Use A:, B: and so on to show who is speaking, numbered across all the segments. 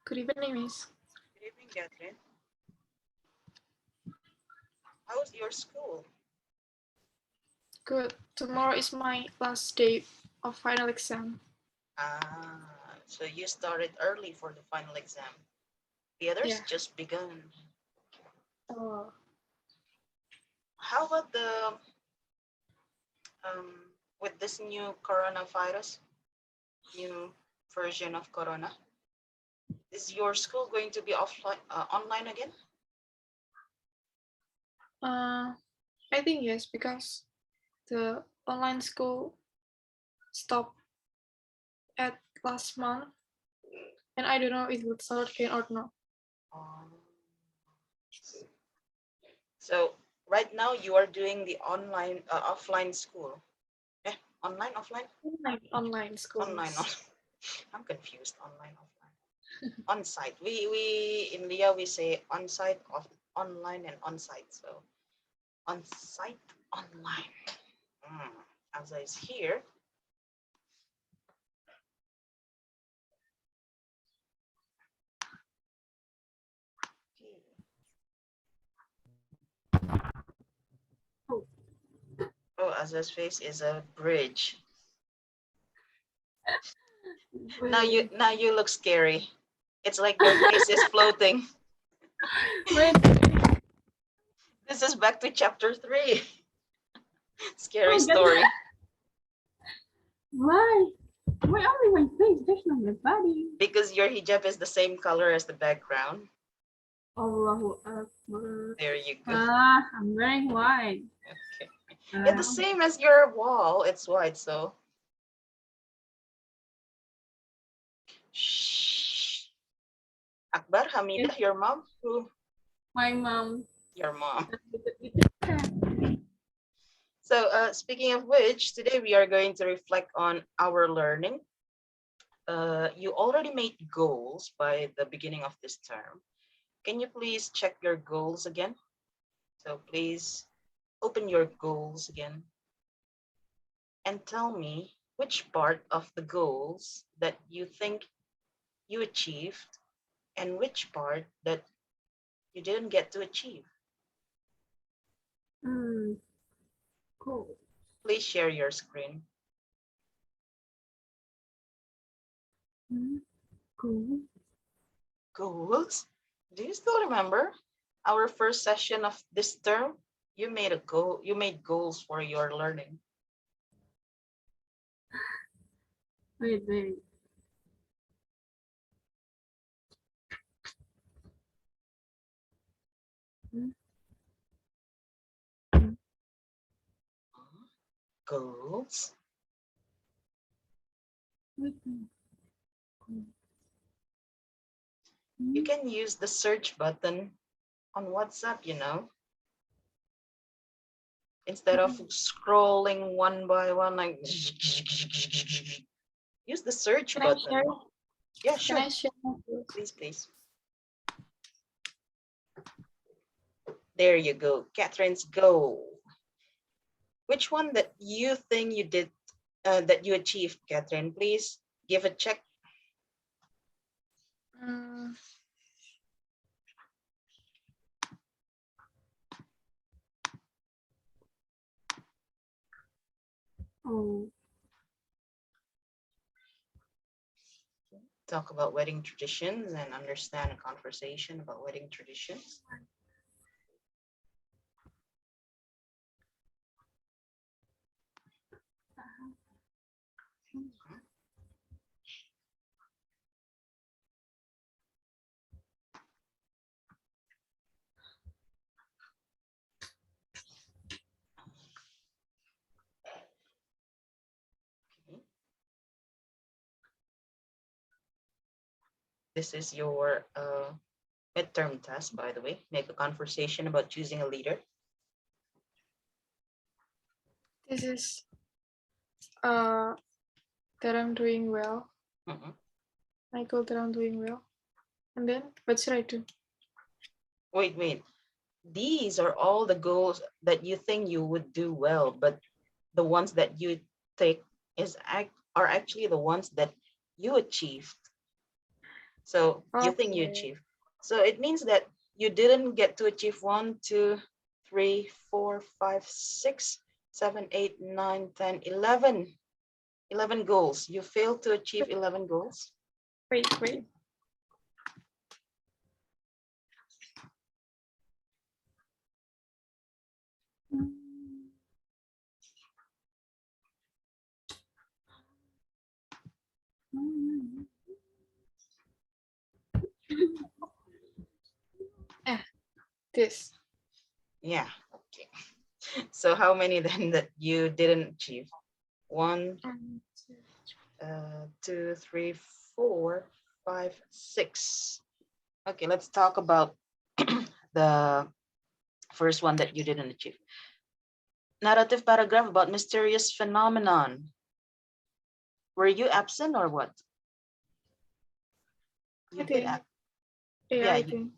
A: Good evening, Miss.
B: Good evening, Catherine. How's your school?
A: Good. Tomorrow is my last day of final exam.
B: So you started early for the final exam. The others
A: Yeah.
B: just begun.
A: Oh.
B: How about the with this new coronavirus, new version of corona? Is your school going to be offline, online again?
A: I think yes, because the online school stopped at last month, and I don't know if it will start again or not.
B: So right now you are doing the online, offline school. Online, offline?
A: Online school.
B: Online. I'm confused. Online, offline. On-site. We in Leah we say on-site, online, and on-site. So on-site, online. As is here. Oh, Aza's face is a bridge. Now you look scary. It's like your face is floating.
A: Wait.
B: This is back to chapter 3. Scary story.
C: Why? Why only my face? There's no my body.
B: Because your hijab is the same color as the background.
C: Allahu Akbar.
B: There you go.
C: I'm wearing white.
B: Okay. It's the same as your wall. It's white, so. Shh. Akbar, Hamidah, your mom? Who?
C: My mom.
B: Your mom. So speaking of which, today we are going to reflect on our learning. You already made goals by the beginning of this term. Can you please check your goals again? So please open your goals again and tell me which part of the goals that you think you achieved and which part that you didn't get to achieve.
C: Cool.
B: Please share your screen.
C: Cool.
B: Goals? Do you still remember our first session of this term? You made a goal. You made goals for your learning.
C: Wait.
B: Goals. You can use the search button on WhatsApp, you know. Instead of scrolling one by one, like use the search
A: Can
B: button.
A: I share?
B: Yeah, sure.
A: Can I share?
B: Please. There you go. Catherine's goal. Which one that you think you did, that you achieved, Catherine? Please give a check. Talk about wedding traditions and understand a conversation about wedding traditions. This is your midterm test, by the way. Make a conversation about choosing a leader.
A: This is that I'm doing well. I goal that I'm doing well. And then what should I do?
B: Wait. These are all the goals that you think you would do well, but the ones that you tick are actually the ones that you achieved. So you think you
A: Okay.
B: achieved. So it means that you didn't get to achieve 1, 2, 3, 4, 5, 6, 7, 8, 9, 10, 11. 11 goals. You failed to achieve 11 goals.
A: Wait. This.
B: Yeah. Okay. So how many then that you didn't achieve? 1, 2, 3, 4, 5, 6. Okay, let's talk about the first one that you didn't achieve. Narrative paragraph about mysterious phenomenon. Were you absent or what? You
A: I
B: did.
A: think.
B: Yeah,
A: I think.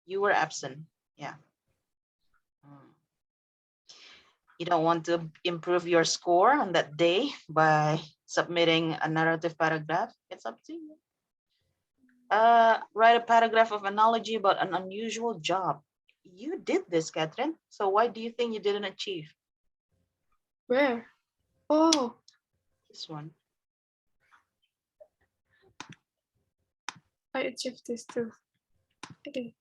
B: you were absent. Yeah. You don't want to improve your score on that day by submitting a narrative paragraph. It's up to you. Write a paragraph of analogy about an unusual job. You did this, Catherine. So why do you think you didn't achieve
A: Where? Oh,
B: this one?
A: I achieved this too. Okay.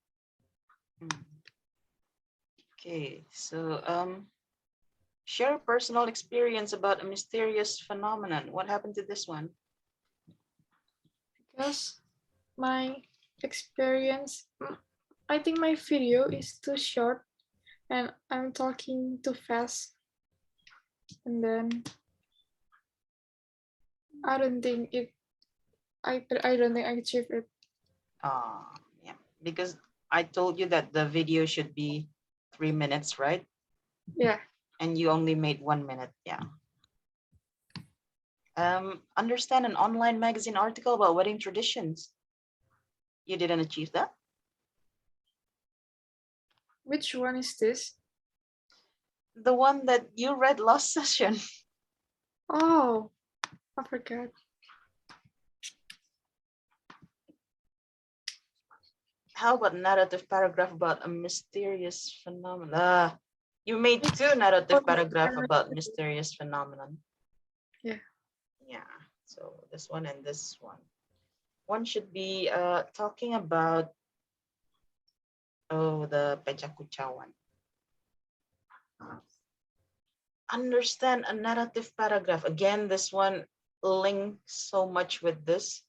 B: Okay, so share personal experience about a mysterious phenomenon. What happened to this one?
A: Because my experience, I think my video is too short and I'm talking too fast. And then I don't think I don't think I achieved it.
B: Yeah, because I told you that the video should be 3 minutes, right?
A: Yeah.
B: And you only made 1 minute. Yeah. Understand an online magazine article about wedding traditions. You didn't achieve that?
A: Which one is this?
B: The one that you read last session.
A: Oh, I forgot.
B: How about narrative paragraph about a mysterious phenomenon? You made 2 narrative paragraph about mysterious phenomenon.
A: Yeah.
B: Yeah. So this one and this one. One should be talking about the Pejakucha one. Understand a narrative paragraph. Again, this one links so much with this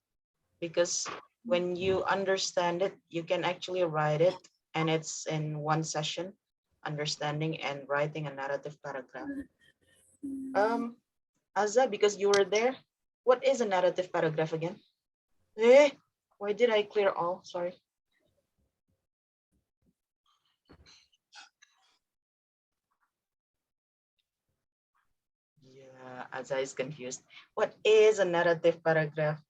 B: because when you understand it, you can actually write it, and it's in one session, understanding and writing a narrative paragraph. Azza, because you were there, what is a narrative paragraph again? Why did I clear all? Sorry. Yeah, Azza is confused. What is a narrative paragraph?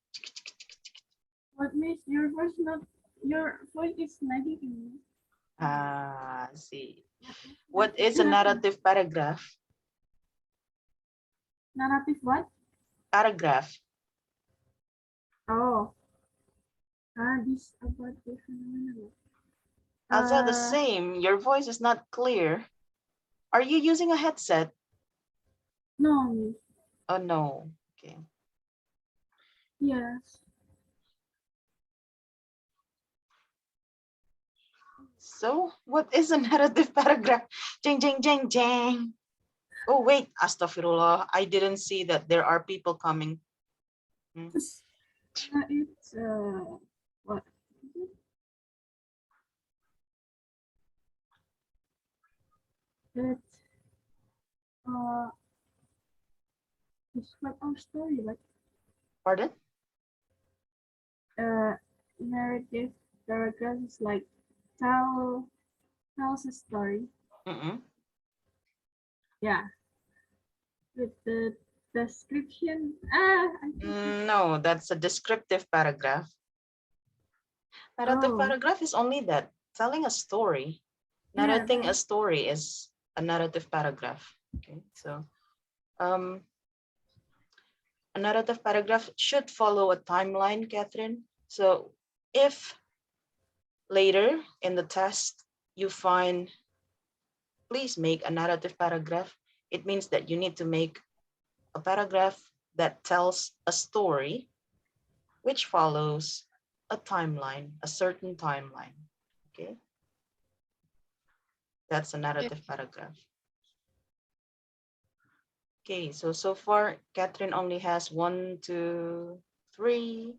C: What means your voice is lagging?
B: See. What is a narrative paragraph?
C: Narrative what?
B: Paragraph.
C: Oh. This about the phenomenon.
B: Azza, the same. Your voice is not clear. Are you using a headset?
C: No, miss.
B: Oh, no. Okay.
C: Yes.
B: So, what is a narrative paragraph? Jing, jing, jing, jing. Oh, wait. Astaghfirullah. I didn't see that there are people coming.
C: It's what? It's describe our story, like
B: Pardon?
C: narrative paragraph is like tells a story.
B: Mm-mm.
C: Yeah. With the description.
B: No, that's a descriptive paragraph. Narrative
C: Oh.
B: paragraph is only that, telling a story.
C: Yeah.
B: Narrating a story is a narrative paragraph. Okay, so a narrative paragraph should follow a timeline, Catherine. So if later in the test you find, please make a narrative paragraph, it means that you need to make a paragraph that tells a story which follows a timeline, a certain timeline. Okay, that's a narrative paragraph. Okay, so far Catherine only has 1, 2, 3,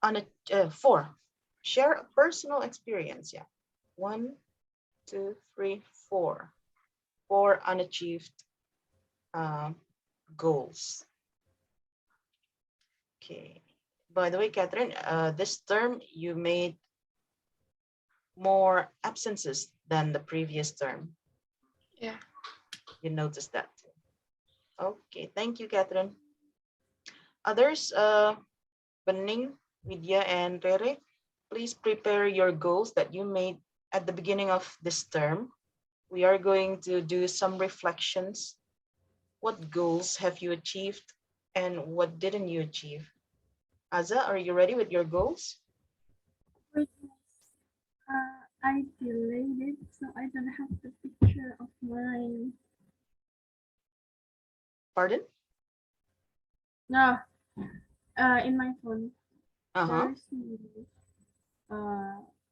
B: on a 4. Share a personal experience. Yeah, 1, 2, 3, 4. 4 unachieved goals. Okay. By the way, Catherine, this term you made more absences than the previous term.
A: Yeah.
B: You noticed that too. Okay, thank you, Catherine. Others, Bening, Vidya, and Rere, please prepare your goals that you made at the beginning of this term. We are going to do some reflections. What goals have you achieved and what didn't you achieve? Aza, are you ready with your goals?
C: Wait, I delayed it, so I don't have the picture of mine.
B: Pardon?
C: No, in my phone.
B: Uh-huh.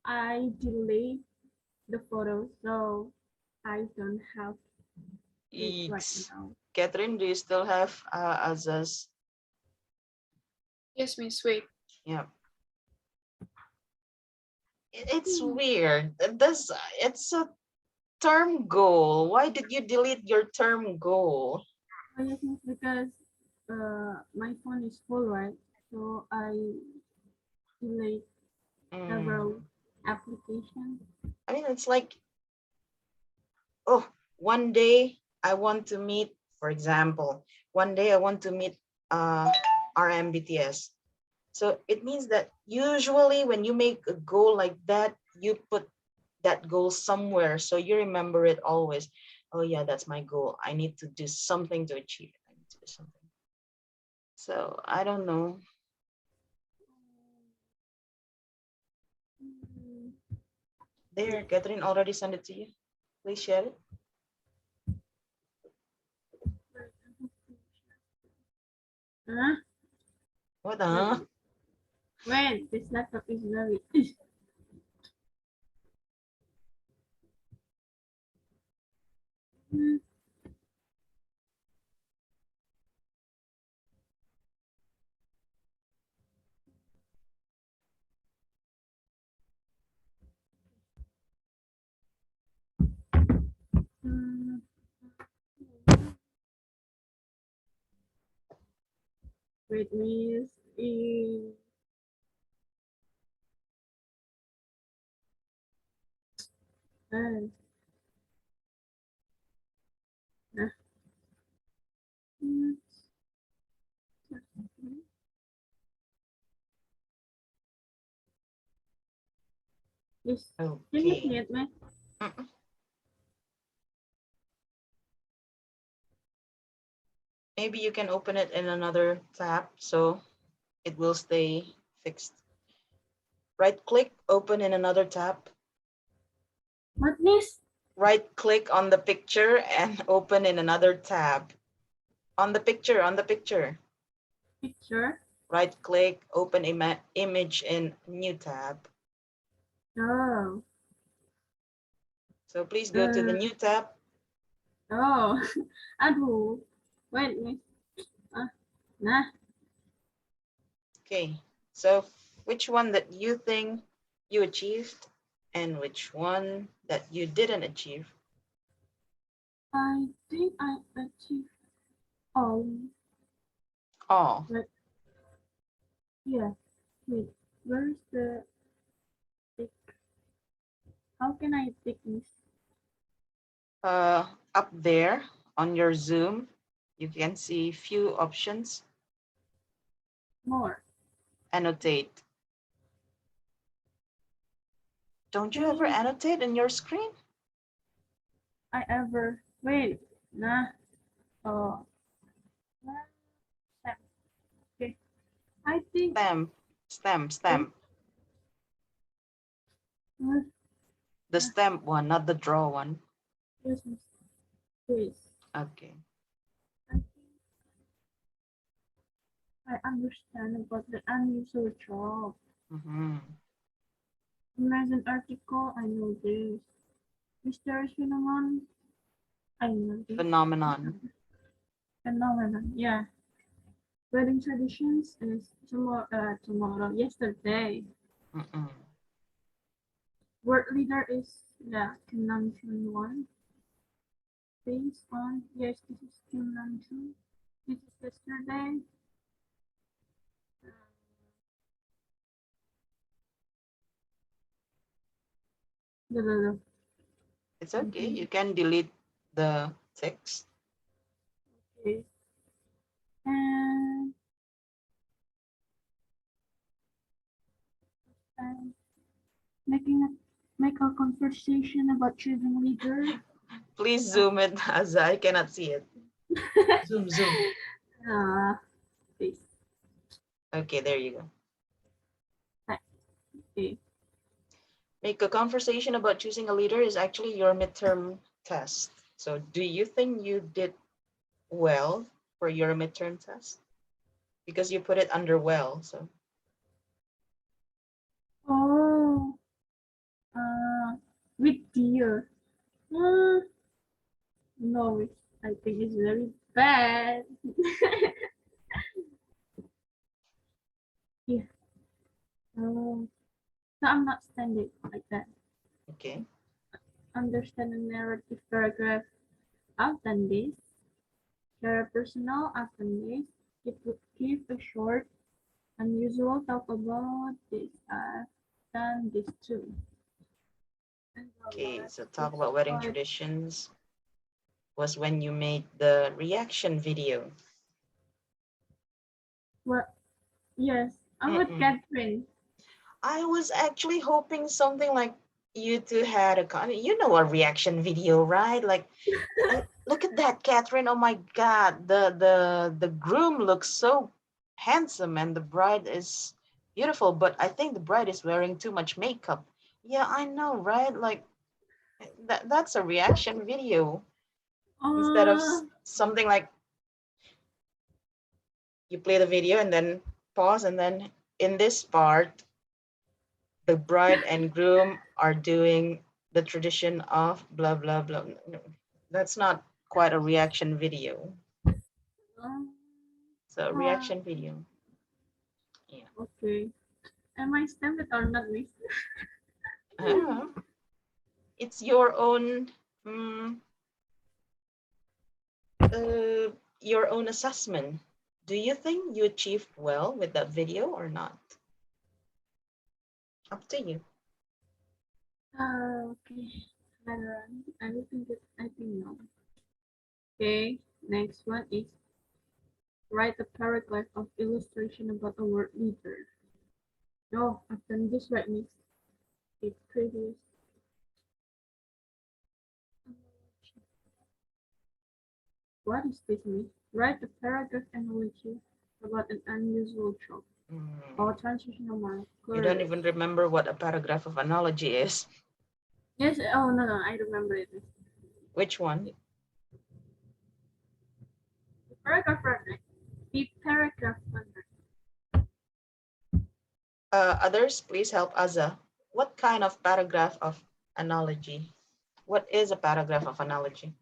C: I delayed the photo, so I don't have it right now.
B: Catherine, do you still have Aza's?
A: Yes, Miss. Wait.
B: Yeah. It's weird. It's a term goal. Why did you delete your term goal?
C: Oh, yes, miss, because my phone is full, right? So I delete several applications.
B: I mean, it's like, oh, one day I want to meet, for example, one day I want to meet RMBTS. So it means that usually when you make a goal like that, you put that goal somewhere so you remember it always. Oh yeah, that's my goal. I need to do something to achieve it. I need to do something. So I don't know. There, Catherine already sent it to you. Please share it.
C: Huh?
B: What?
C: Wait, this laptop is very. Wait, miss. Uh, Yes. Can you
B: Okay.
C: see it, man?
B: Maybe you can open it in another tab so it will stay fixed. Right click, open in another tab.
C: What, miss?
B: Right click on the picture and open in another tab. On the picture, on the picture.
C: Picture?
B: Right click, open image in new tab.
C: Oh.
B: So please go to the new tab.
C: Oh. Aduh. Wait, miss. Nah.
B: Okay, so which one that you think you achieved and which one that you didn't achieve?
C: I think I achieved all.
B: All.
C: But yeah. Wait. Where's the tick? How can I tick this?
B: Up there on your Zoom, you can see few options.
C: More.
B: Annotate. Don't you ever annotate in your screen?
C: I ever. Wait. Nah. Oh. I think
B: Stamp.
C: what
B: The stamp one, not the draw one.
C: is this?
B: Okay.
C: I think I understand about the unusual job.
B: Mm-hmm.
C: Imagine article, I know this. Mysterious phenomenon, I know this.
B: Phenomenon.
C: Phenomenon, yeah. Wedding traditions is yesterday.
B: Mm-mm.
C: Word leader is the conjunction one. Based on, yes, this is conjunction. This is yesterday. The, the,
B: It's okay. You can delete the text.
C: okay. And making make a conversation about choosing leader.
B: Please zoom it, as I cannot see it. Zoom.
C: This.
B: Okay, there you go.
C: Okay.
B: Make a conversation about choosing a leader is actually your midterm test. So do you think you did well for your midterm test? Because you put it under well, so.
C: Oh, with deer. Uh, no, I think it's very bad. Yeah. So I'm not standing like that.
B: Okay.
C: Understand the narrative paragraph. I've done this. Share personal. I've done this. Give a short, unusual talk about this. I've done this too. And the
B: Okay,
C: last
B: so talk
C: is
B: about wedding
C: what
B: traditions was when you made the reaction video.
C: what yes, I'm with
B: Mm-mm.
C: Catherine.
B: I was actually hoping something like you two had a reaction video, right? Like, look at that, Catherine. Oh my God, the groom looks so handsome, and the bride is beautiful. But I think the bride is wearing too much makeup. Yeah, I know, right? Like that's a reaction video instead of
C: Uh,
B: something like you play the video and then pause, and then in this part the bride and groom are doing the tradition of blah blah blah. No, that's not quite a reaction video. So
C: uh,
B: reaction video. Yeah.
C: okay. Am I stamped or not, Miss?
B: Ah, it's mm, uh, your own assessment. Do you think you achieved well with that video or not? Up to you.
C: Okay. I will think it. I think no. Okay. Next one is write a paragraph of illustration about a word leader. No, I've done this right, Miss. It's previous. What is this, Miss? Write a paragraph analogy about an unusual job or
B: Mm,
C: transitional
B: you don't
C: marker.
B: even remember what a paragraph of analogy is.
C: Yes. Oh no, I remember it.
B: Which one?
C: The paragraph right. The paragraph one.
B: Others, please help Azza. What kind of paragraph of analogy? What is a paragraph of analogy?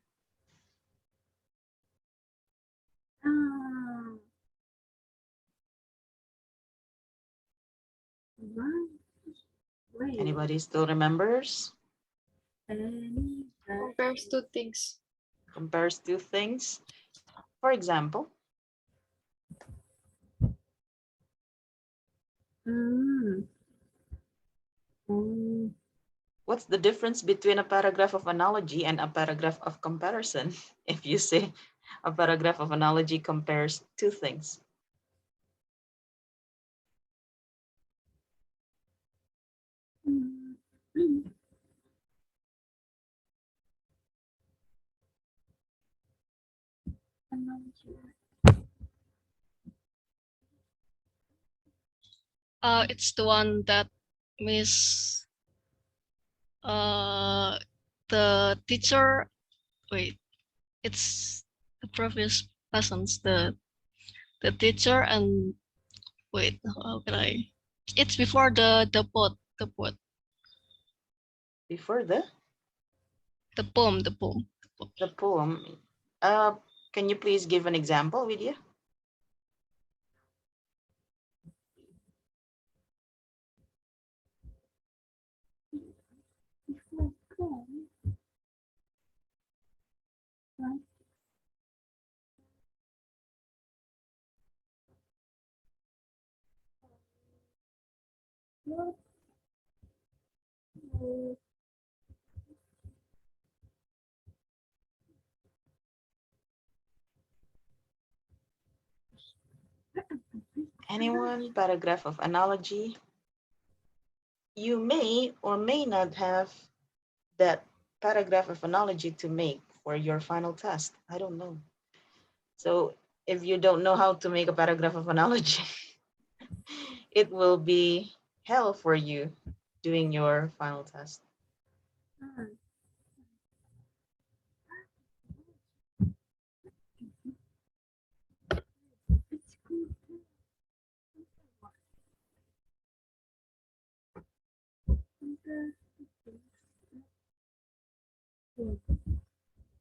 C: Ah, right. Wait.
B: Anybody still remembers?
C: Any
A: Compares two things.
B: Compares two things. For example,
C: Mm. Oh.
B: what's the difference between a paragraph of analogy and a paragraph of comparison? If you say a paragraph of analogy compares two things.
C: Mm. Mm. Analogy.
D: It's the one that Miss the teacher. Wait, it's the previous lessons. The teacher and wait, how can I? It's before the pot, the pot,
B: Before
D: the poem, the poem.
B: the poem. Can you please give an example, Vidya?
C: Before go, right? What? Uh,
B: Anyone? Paragraph of analogy. You may or may not have that paragraph of analogy to make for your final test. I don't know. So if you don't know how to make a paragraph of analogy, it will be hell for you doing your final test.
C: uh, it's good. Compare.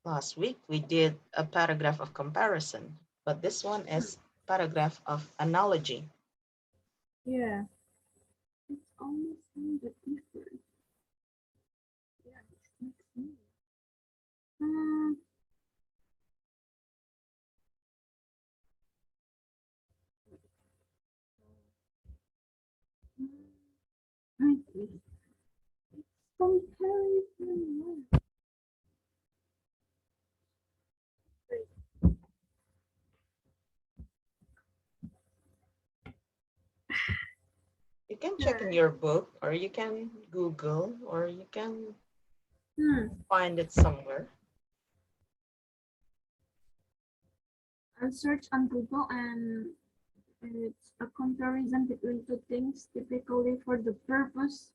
B: Last week we did a paragraph of comparison, but this one is paragraph of analogy.
C: Yeah, it's almost kind of different. Yeah, this makes sense. Um, I see. Comparison.
B: You can check in
C: Yeah.
B: your book, or you can Google, or you can
C: Hmm.
B: find it somewhere.
C: I'll search on Google and it's a comparison between two things, typically for the purpose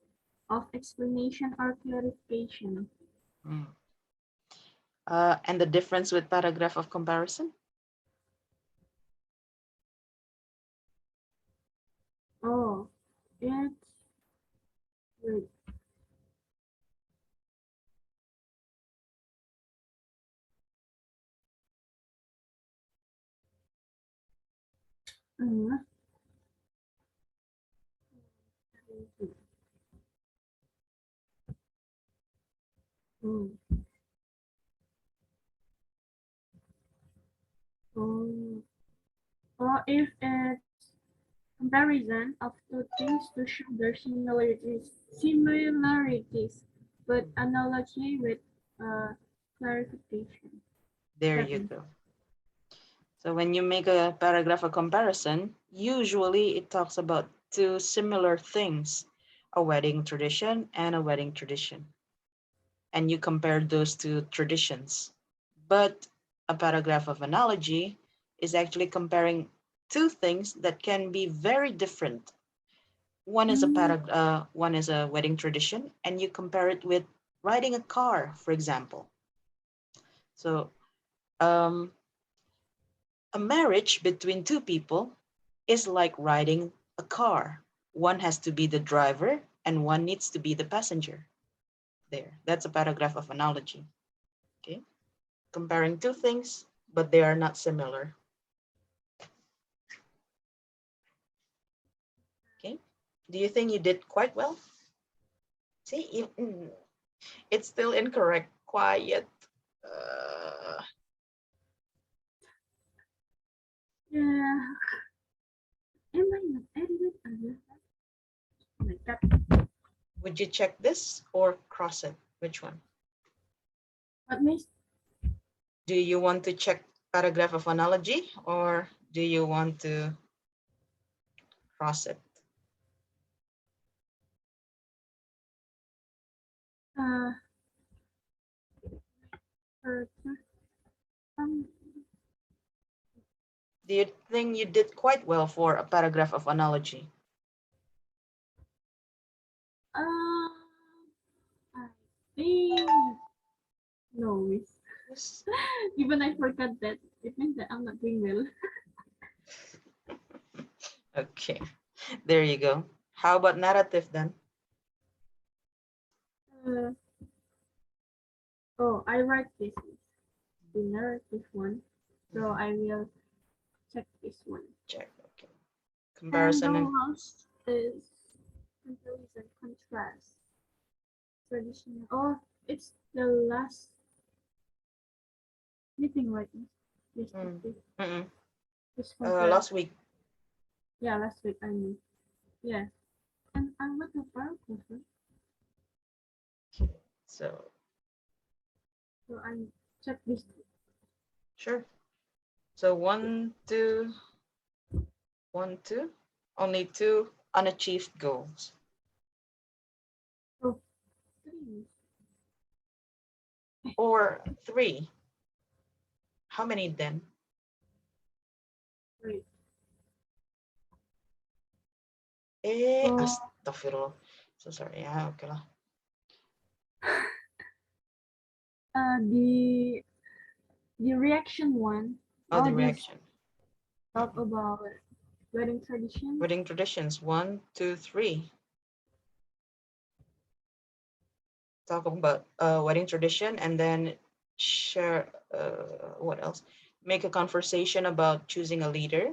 C: of explanation or clarification.
B: Mm. And the difference with paragraph of comparison?
C: Oh, it's wait. Uh, oh, oh, or if it's comparison of two things to show their similarities, but analogy with clarification.
B: There
C: That
B: you
C: means
B: go. So when you make a paragraph of comparison, usually it talks about two similar things, a wedding tradition and a wedding tradition. And you compare those two traditions. But a paragraph of analogy is actually comparing two things that can be very different. One is a wedding tradition, and you compare it with riding a car, for example. So um, a marriage between two people is like riding a car. One has to be the driver and one needs to be the passenger. There, that's a paragraph of analogy. Okay, comparing two things, but they are not similar. Okay, do you think you did quite well? See, it's still incorrect. Quiet. Uh,
C: yeah. Am I not edited like that?
B: would you check this or cross it? Which one?
C: What means
B: Do you want to check paragraph of analogy or do you want to cross it?
C: uh uh, um
B: Do you think you did quite well for a paragraph of analogy?
C: I think no, miss.
B: Yes.
C: Even I forgot that. It means that I'm not doing well.
B: Okay, there you go. How about narrative then?
C: Uh, oh, I write this, miss. The narrative one. So I will check this one.
B: Check. Okay.
C: And the
B: Comparison and
C: last is comparison contrast. Traditional. Oh, it's the last meeting, right? Yesterday.
B: mm-mm.
C: This contrast.
B: Last week.
C: Yeah, last week, I mean. Yeah. And I want to paragraph, right?
B: So
C: So I check this.
B: sure. So 1, 2, 1, 2. Only 2 unachieved goals.
C: Oh, three.
B: Or 3. How many then?
C: Wait. Oh,
B: Astaghfirullah. So sorry. Yeah, okay lah.
C: the reaction one.
B: Oh, the
C: This
B: reaction.
C: talk about wedding tradition.
B: Wedding traditions. 1, 2, 3. Talk about wedding tradition and then share what else? Make a conversation about choosing a leader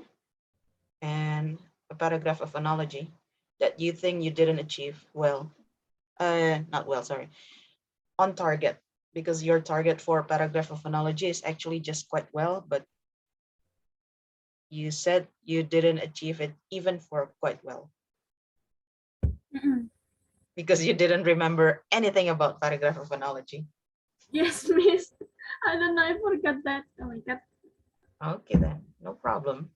B: and a paragraph of analogy that you think you didn't achieve well. Not well, sorry. On target, because your target for paragraph of analogy is actually just quite well, but you said you didn't achieve it even for quite well because you didn't remember anything about paragraph of analogy.
C: Yes, miss. I don't know. I forgot that. Oh my god.
B: Okay then, no problem.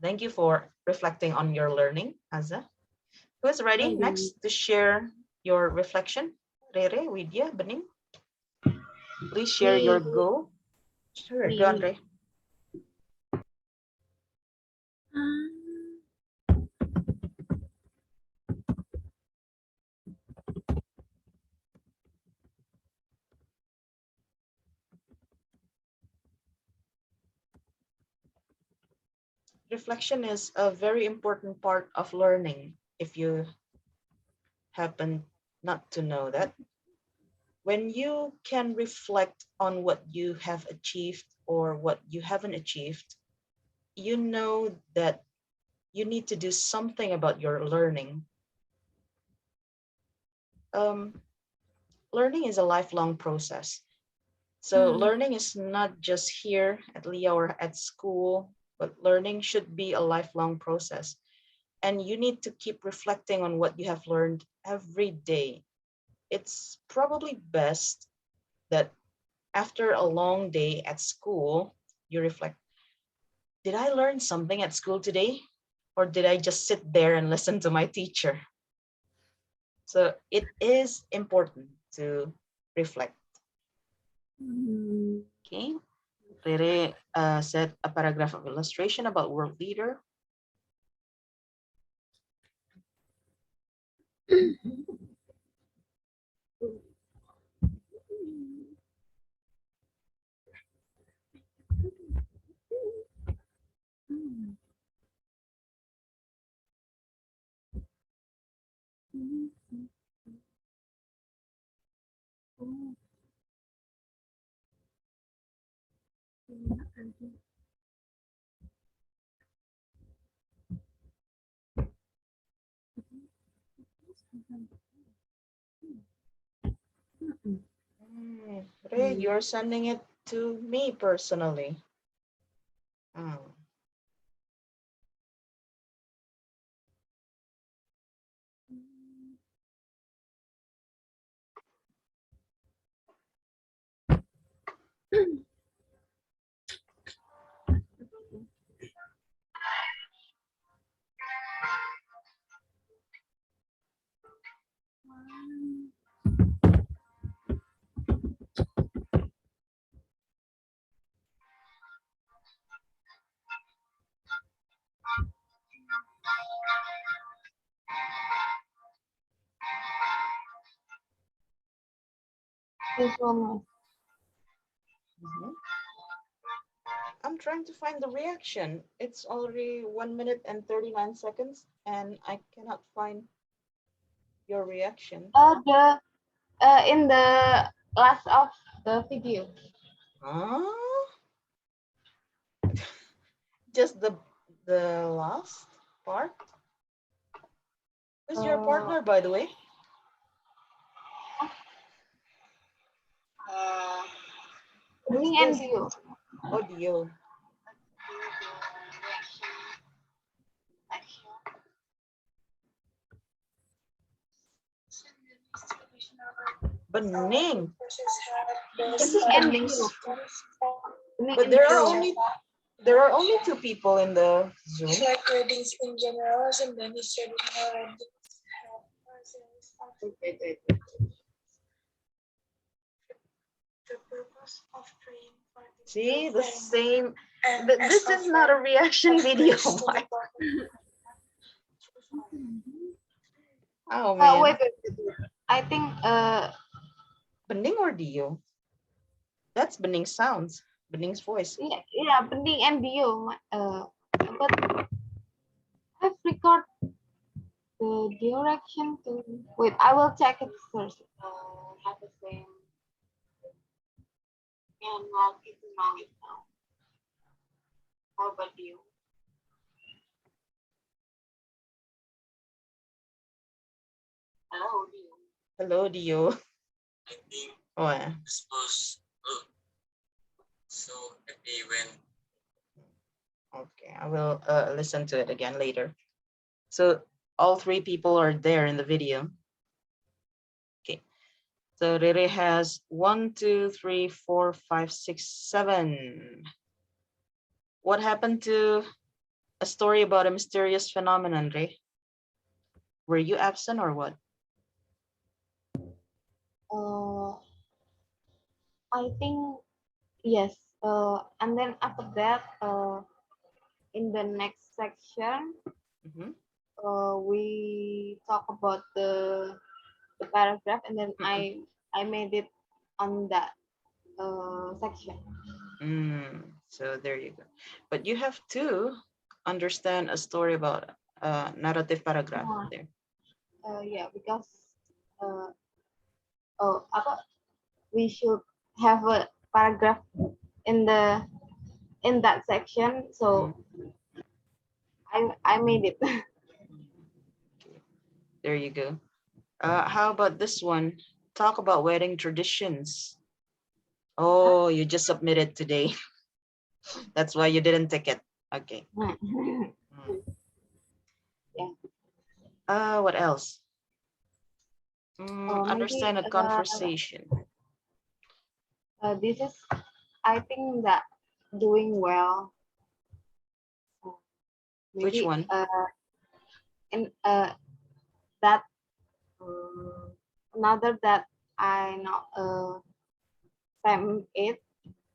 B: Thank you for reflecting on your learning, Azza. Who's ready
C: Okay.
B: next to share your reflection? Rere, Widya, Bening, please share your goal. Sure, go on, Ray.
C: Um,
B: Reflection is a very important part of learning. If you happen not to know that, when you can reflect on what you have achieved or what you haven't achieved, you know that you need to do something about your learning. Learning is a lifelong process. So learning is not just here at LEA or at school, but learning should be a lifelong process. And you need to keep reflecting on what you have learned every day. It's probably best that after a long day at school, you reflect, did I learn something at school today? Or did I just sit there and listen to my teacher? So it is important to reflect. Okay. Rere said a paragraph of illustration about world leader. Ray, you're sending it to me personally. Oh.
C: Usefulness.
B: Mhm. I'm trying to find the reaction. It's already 1 minute and 39 seconds, and I cannot find your reaction.
C: The in the last of the video.
B: Huh? Just the last part? Who's your partner, by the way?
C: Me and you.
B: Audio. Bening. Is this
C: And
B: Bening's?
C: you. Me
B: But
C: and
B: there are
C: you.
B: only 2 people in the Zoom.
A: Like weddings in general, and then his traditional weddings have
B: Wait.
A: the purpose of praying for the
B: See, the same.
A: and
B: This is not a reaction video. Why? Oh man.
C: Wait. I think
B: Bening or Dio? That's Bening's sounds. Bening's voice.
C: yeah, Bening and you. But I've record the direction to. Wait, I will check it first. Have the same. And not it now. How about you? Hello, you.
B: Hello, Dio.
E: I think
B: Oh, yeah.
E: this was so happy when
B: Okay, I will listen to it again later. So all 3 people are there in the video. Okay. So Rere has 1, 2, 3, 4, 5, 6, 7. What happened to a story about a mysterious phenomenon, Re? Were you absent or what?
C: I think yes. And then after that, in the next section,
B: Mhm.
C: we talk about the paragraph, and then I made it on that section.
B: So there you go. But you have to understand a story about a narrative paragraph there.
C: Yeah, because we should have a paragraph in that section. So I made it.
B: There you go. How about this one? Talk about wedding traditions. Oh, you just submitted today. That's why you didn't take it. Okay.
C: Yeah.
B: What else?
C: Maybe
B: Understand a conversation.
C: this is, I think, that doing well.
B: Which
C: Maybe
B: one?
C: in that another that I know time it.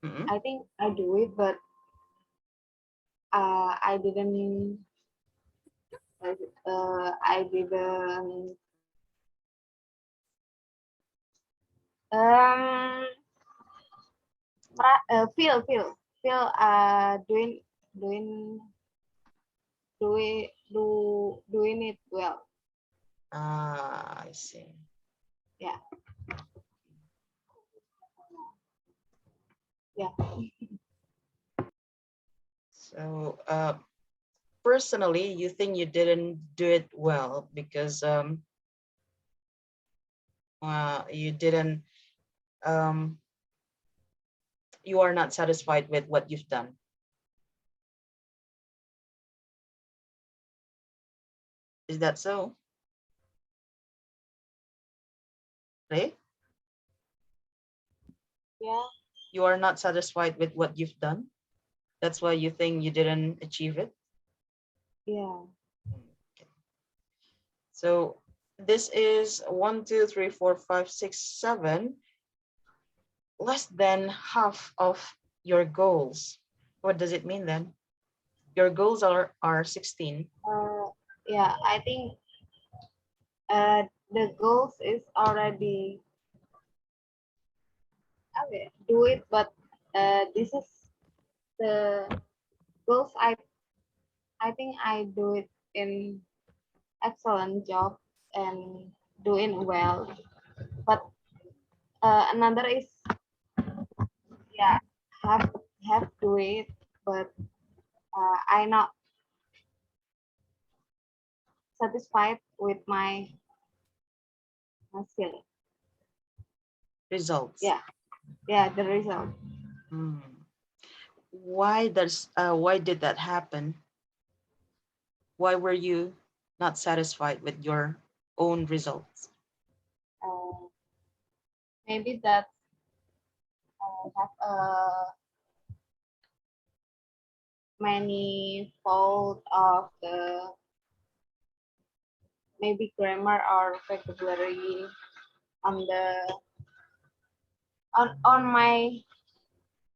B: Mhm.
C: I think I do it, but I didn't. I didn't. Um, feel doing doing doing it well.
B: I see.
C: Yeah.
B: So, personally, you think you didn't do it well because you didn't you are not satisfied with what you've done. Is that so? Right?
C: Yeah.
B: You are not satisfied with what you've done. That's why you think you didn't achieve it.
C: Yeah.
B: Okay. So this is 1, 2, 3, 4, 5, 6, 7. Less than half of your goals. What does it mean then? Your goals are 16.
C: Yeah. I think the goals is already
F: okay, do it, but this is the goals. I think I do it in excellent job and doing well. But another is, yeah, have have do it, but I not satisfied with my skill.
B: Results.
F: Yeah, the result.
B: Hmm. Why did that happen? Why were you not satisfied with your own results?
F: Uh, Maybe that have many fault of the maybe grammar or vocabulary on the on my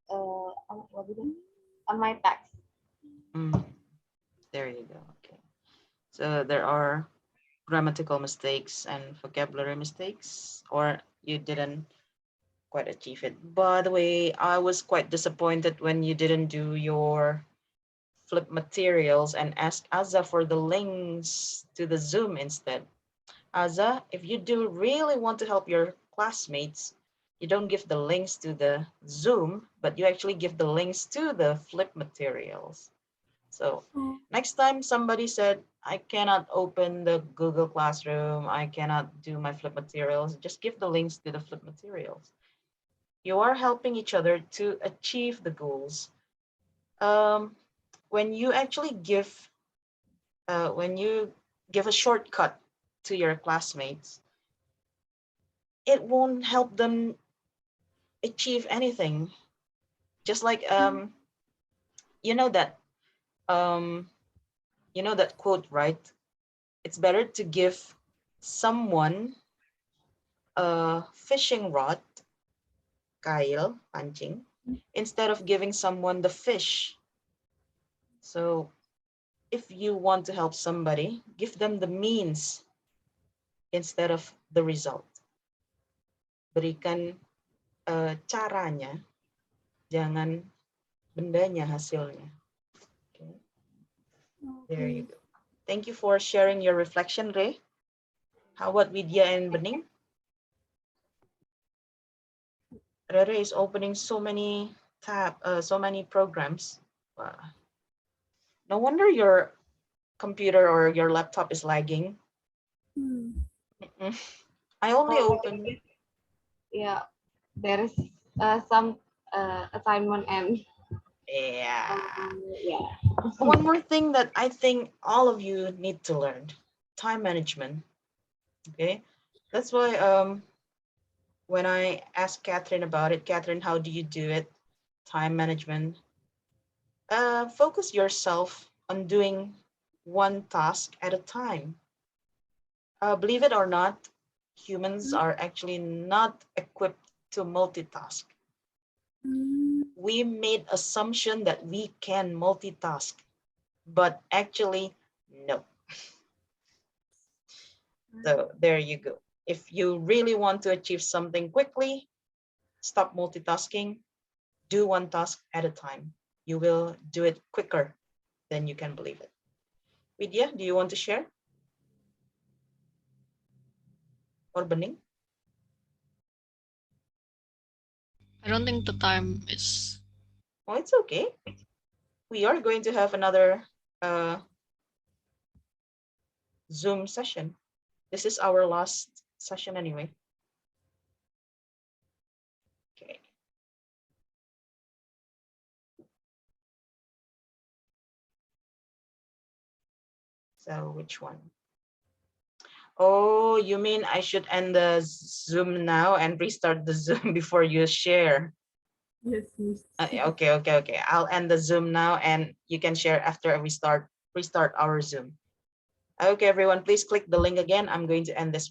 F: what is it? On my text.
B: Hmm. There you go. Okay. So there are grammatical mistakes and vocabulary mistakes, or you didn't quite achieve it. By the way, I was quite disappointed when you didn't do your flip materials and ask Azza for the links to the Zoom instead. Azza, if you do really want to help your classmates, you don't give the links to the Zoom, but you actually give the links to the flip materials. So next time somebody said, I cannot open the Google Classroom, I cannot do my flip materials, just give the links to the flip materials. You are helping each other to achieve the goals. When you actually when you give a shortcut to your classmates, it won't help them achieve anything. Just like you know that um, you know that quote, right? It's better to give someone a fishing rod, kail, pancing, instead of giving someone the fish. So if you want to help somebody, give them the means instead of the result. Berikan caranya, jangan bendanya, hasilnya. Okay, there you go. Thank you for sharing your reflection, Ray. How about Vidya and Bening? Rere is opening so many so many programs. Wow. No wonder your computer or your laptop is lagging. I only
F: Oh,
B: open.
F: yeah, there is some assignment and
B: Yeah.
F: yeah.
B: One more thing that I think all of you need to learn: time management. Okay, that's why when I asked Catherine about it, Catherine, how do you do it? Time management. Focus yourself on doing one task at a time. Believe it or not, humans are actually not equipped to multitask. We made assumption that we can multitask, but actually, no. So there you go. If you really want to achieve something quickly, stop multitasking, do one task at a time. You will do it quicker than you can believe it. Vidya, do you want to share? Or Bening?
D: I don't think the time is.
B: Oh, it's okay. We are going to have another uh, Zoom session. This is our last session anyway. Okay. So which one? Oh, you mean I should end the Zoom now and restart the Zoom before you share?
C: Yes, miss.
B: Okay. I'll end the Zoom now and you can share after we restart our Zoom. Okay, everyone, please click the link again. I'm going to end this